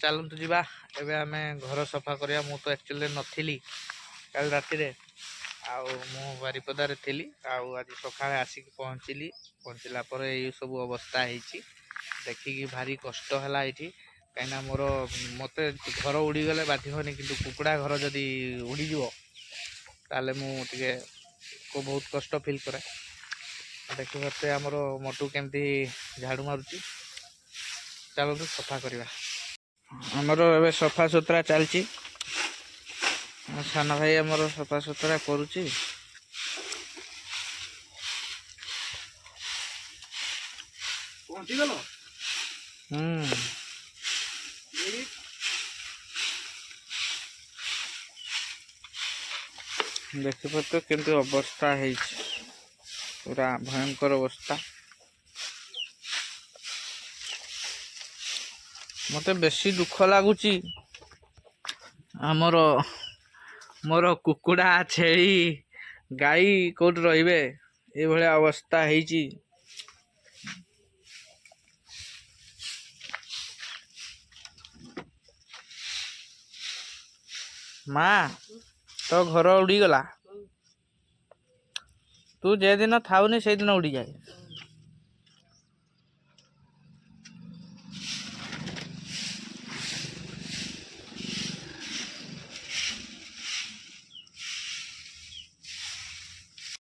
चलतु जा एबे आमे घर सफा करिया। मु तो एक्चुअली नथिली कल राति रे मु बारिपदार थी आज सका आसिक पहुँचला पर ये सब अवस्था है देखिकी भारी कष्ट है ये कहीं मोर मत घर उड़ीगले बाधिबनी कि कुकुड़ा घर जदि उड़ीज ताले मुझे को बहुत कष्ट फील करे। देखी पारे आमर मोटू केमती झाड़ू मारुची। चलतु सफा करवा। आमर ए सफा सुतरा चलची। सान भाई आमर सफा सुतरा करुची। देखी पारे केमती अवस्था है पूरा भयंकर अवस्था। मते बेसी दुख लगुच आमर मोर कुकुड़ा छेली गाई कोट रे ये अवस्था है। माँ तो घर उड़ी गला। तू जे दिन थाउनी से दिन उड़ी जाए।